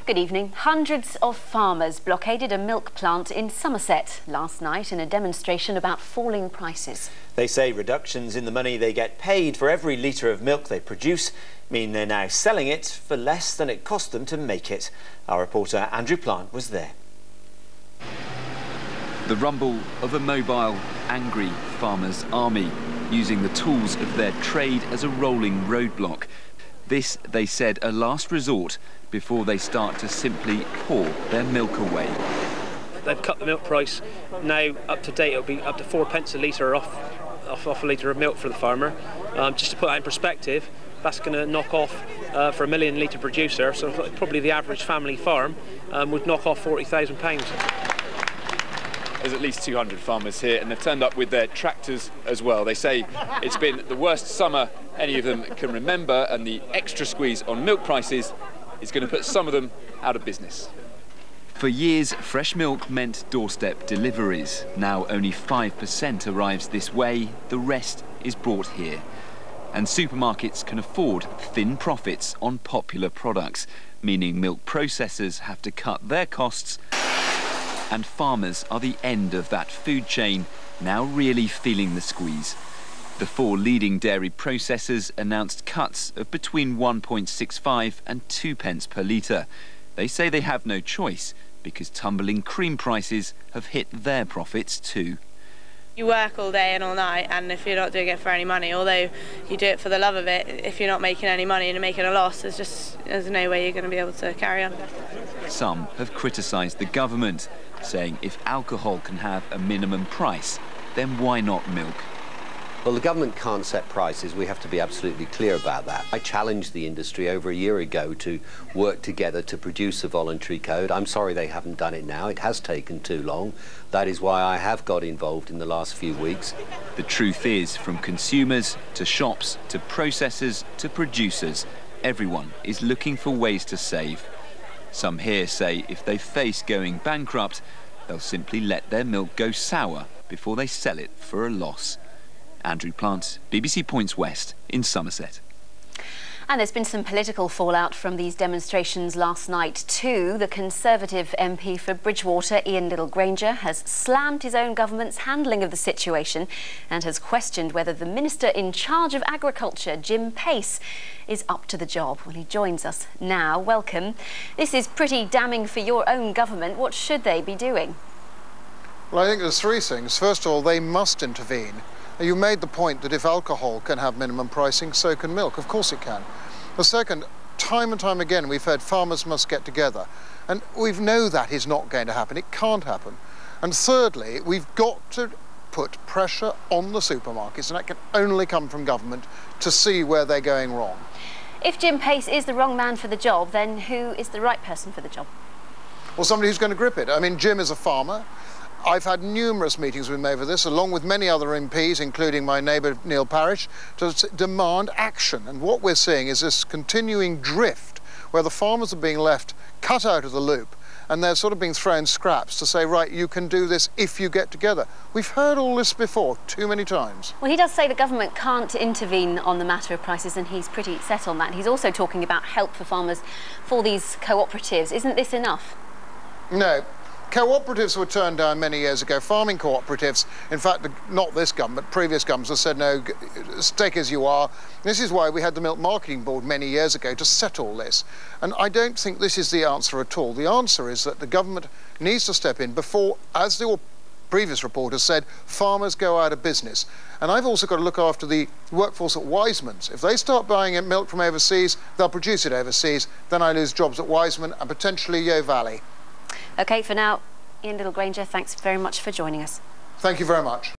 Good evening. Hundreds of farmers blockaded a milk plant in Somerset last night in a demonstration about falling prices. They say reductions in the money they get paid for every litre of milk they produce mean they're now selling it for less than it cost them to make it. Our reporter Andrew Plant was there. The rumble of a mobile, angry farmers' army, using the tools of their trade as a rolling roadblock. This, they said, a last resort before they start to simply pour their milk away. They've cut the milk price. Now, up to date, it'll be up to 4p a litre off a litre of milk for the farmer. Just to put that in perspective, that's going to knock off, for a 1 million litre producer, so probably the average family farm would knock off £40,000. There's at least 200 farmers here, and they've turned up with their tractors as well. They say it's been the worst summer any of them can remember, and the extra squeeze on milk prices is going to put some of them out of business. For years, fresh milk meant doorstep deliveries. Now only 5% arrives this way, the rest is brought here. And supermarkets can afford thin profits on popular products, meaning milk processors have to cut their costs, and farmers are the end of that food chain, now really feeling the squeeze. The 4 leading dairy processors announced cuts of between 1.65 and 2p per litre. They say they have no choice because tumbling cream prices have hit their profits too. You work all day and all night, and if you're not doing it for any money, although you do it for the love of it, if you're not making any money and you're making a loss, there's no way you're going to be able to carry on. Some have criticised the government, saying if alcohol can have a minimum price, then why not milk? Well, the government can't set prices. We have to be absolutely clear about that. I challenged the industry over a year ago to work together to produce a voluntary code. I'm sorry they haven't done it now. It has taken too long. That is why I have got involved in the last few weeks. The truth is, from consumers to shops to processors to producers, everyone is looking for ways to save. Some here say if they face going bankrupt, they'll simply let their milk go sour before they sell it for a loss. Andrew Plant, BBC Points West in Somerset. And there's been some political fallout from these demonstrations last night too. The Conservative MP for Bridgwater, Ian Littlegranger, has slammed his own government's handling of the situation and has questioned whether the Minister in charge of Agriculture, Jim Pace, is up to the job. Well, he joins us now. Welcome. This is pretty damning for your own government. What should they be doing? Well, I think there's 3 things. First of all, they must intervene. You made the point that if alcohol can have minimum pricing, so can milk. Of course it can. The second, time and time again, we've heard farmers must get together. And we know that is not going to happen. It can't happen. And thirdly, we've got to put pressure on the supermarkets, and that can only come from government, to see where they're going wrong. If Jim Pace is the wrong man for the job, then who is the right person for the job? Well, somebody who's going to grip it. I mean, Jim is a farmer. I've had numerous meetings with him over this, along with many other MPs, including my neighbour Neil Parish, to demand action. And what we're seeing is this continuing drift where the farmers are being left cut out of the loop, and they're sort of being thrown scraps to say, right, you can do this if you get together. We've heard all this before too many times. Well, he does say the government can't intervene on the matter of prices, and he's pretty set on that. He's also talking about help for farmers for these cooperatives. Isn't this enough? No. Cooperatives were turned down many years ago. Farming cooperatives, in fact, not this government, previous governments have said, no, stick as you are. This is why we had the Milk Marketing Board many years ago to set all this. And I don't think this is the answer at all. The answer is that the government needs to step in before, as the previous reporter said, farmers go out of business. And I've also got to look after the workforce at Wiseman's. If they start buying milk from overseas, they'll produce it overseas. Then I lose jobs at Wiseman and potentially Yeo Valley. OK, for now, Ian Littlegranger, thanks very much for joining us. Thank you very much.